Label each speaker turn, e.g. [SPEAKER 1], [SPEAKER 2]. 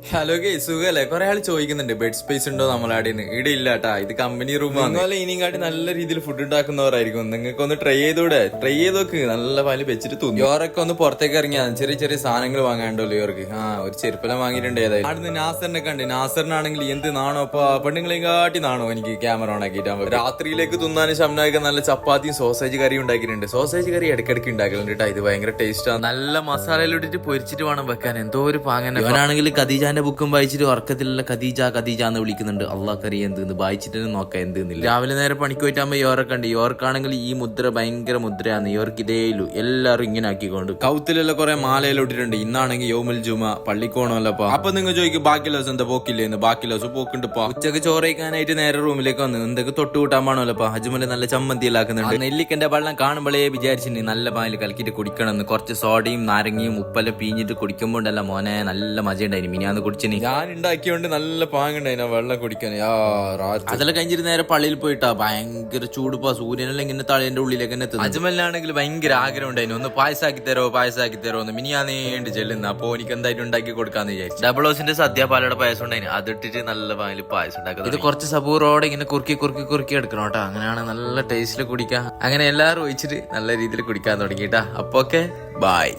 [SPEAKER 1] Hello സുഖല്ലേ? കുറെ ആൾ ചോദിക്കുന്നുണ്ട് ബെഡ് സ്പേസ് ഉണ്ടോ നമ്മളാടിന്. ഇവിടെ ഇല്ല കേട്ടാ, ഇത് കമ്പനി റൂമാണ്. അതുപോലെ ഇനിയും കാട്ടി നല്ല രീതിയിൽ ഫുഡ് ഉണ്ടാക്കുന്നവരായിരിക്കും. നിങ്ങൾക്ക് ഒന്ന് ട്രൈ ചെയ്തൂടെ? ട്രൈ ചെയ്ത് നോക്ക്, നല്ല പാല് വെച്ചിട്ട് തോന്നി. ഇവരൊക്കെ ഒന്ന് പുറത്തേക്ക് ഇറങ്ങിയാൽ ചെറിയ ചെറിയ സാധനങ്ങൾ വാങ്ങാണ്ടല്ലോ ഇവർക്ക്. ഒരു ചെരുപ്പെല്ലാം വാങ്ങിയിട്ടുണ്ട്. ഏതായാലും അവിടുന്ന് നാസറിനെ കണ്ട്. നാസറിനാണെങ്കിൽ എന്ത് നാണോപ്പാ, പെണ്ണുങ്ങളെയും കാട്ടി നാണോ എനിക്ക് ക്യാമറ ഓൺ ആക്കിയിട്ട്. രാത്രിയിലേക്ക് തിന്നാനും ഷംനായിക്ക് നല്ല ചപ്പാത്തിയും സോസേജ് കറിയും ഉണ്ടാക്കിയിട്ടുണ്ട്. സോസേജ് കറി ഇടയ്ക്കിടയ്ക്ക് ഉണ്ടാക്കലുണ്ട് കേട്ടോ. ഇത് ഭയങ്കര ടേസ്റ്റാണ്. നല്ല മസാലയിലിട്ടിട്ട് പൊരിച്ചിട്ട് വേണം വെക്കാൻ. എന്തോ ഒരു പാങ്ങനെ. ഇവനാണെങ്കിൽ ഖദീജാന്റെ ബുക്കും വായിച്ചിട്ട് ഉറക്കത്തിലുള്ള ഖദീജ ഖദീജ എന്ന് വിളിക്കുന്നുണ്ട്. അള്ളാഹ്ക്കറി എന്തെന്ന് വായിച്ചിട്ട് നോക്കാം എന്തെന്നില്ല. രാവിലെ നേരെ പണിക്ക് പോയിട്ടാകുമ്പോ യോർക്കുണ്ട്. യോർക്കാണെങ്കിൽ ഈ മുദ്ര ഭയങ്കര മുദ്രയാണ്. യോർക്ക് ഇതേലു എല്ലാരും ഇങ്ങനെ ആക്കിക്കൊണ്ട് കൗത്തിലെല്ലാം കുറെ മാലയിലോട്ടിട്ടുണ്ട്. ഇന്നാണെങ്കിൽ യോമുൽ ജുമ പള്ളിക്കോണമല്ലപ്പാ. അപ്പൊ നിങ്ങൾ ചോദിക്കും ബാക്കി ദിവസം എന്താ പോക്കില്ലേന്ന്. ബാക്കി ദിവസം പോക്കുണ്ടിപ്പാ. ഉച്ചക്ക് ചോറയിക്കാനായിട്ട് നേരെ റൂമിലേക്ക് വന്ന് എന്തൊക്കെ തൊട്ട് കൂട്ടാൻ പാണോല്ലപ്പാ. ഹജ്മല് നല്ല ചമ്മന്തിയിലാക്കുന്നുണ്ട്. നെല്ലിക്കന്റെ വെള്ളം കാണുമ്പോഴേ വിചാരിച്ചിന് നല്ല പാല് കലക്കിട്ട് കുടിക്കണമെന്ന്. കുറച്ച് സോഡയും നാരങ്ങയും ഉപ്പെല്ലാം പീഞ്ഞിട്ട് കുടിക്കുമ്പോണ്ടല്ല മോനെ നല്ല മജ ഉണ്ടായിരുന്നു. മിനിയാന്ന് കുടിച്ചിന് ഞാൻ ഉണ്ടാക്കിയോണ്ട് നല്ല പാങ്ങുണ്ടായിന് വെള്ളം കുടിക്കാൻ. അതെല്ലാം കഴിഞ്ഞിട്ട് നേരെ പള്ളിയിൽ പോയിട്ടാ. ഭയങ്കര ചൂടുപ്പാ. സൂര്യനെല്ലാം ഇങ്ങനെ തളേന്റെ ഉള്ളിലേക്ക് തന്നെ എത്തുന്നു. അജ്മലിനാണെങ്കിൽ ഭയങ്കര ആഗ്രഹം ഉണ്ടായിരുന്നു. ഒന്ന് പായസാക്കി തരോ എന്ന്. മിനിയാന്നേണ്ട് ചെല്ലുന്ന. അപ്പൊ എനിക്ക് എന്തായാലും ഉണ്ടാക്കി കൊടുക്കാന്ന് വിചാരിച്ചു. ഡബിളോസിന്റെ സദ്യപാലയുടെ പായസം ഉണ്ടായിരുന്നു. അതിട്ടിട്ട് നല്ല പാലിൽ പായസം ഉണ്ടാക്കുന്നത്. ഇത് കുറച്ച് സബൂറോടെ ഇങ്ങനെ കുറുക്കി എടുക്കണം കേട്ടോ. അങ്ങനെയാണ് നല്ല ടേസ്റ്റിൽ കുടിക്കാം. അങ്ങനെ എല്ലാവരും ഒഴിച്ചിട്ട് നല്ല രീതിയിൽ കുടിക്കാൻ തുടങ്ങിട്ടാ. അപ്പൊ ഓക്കെ ബൈ.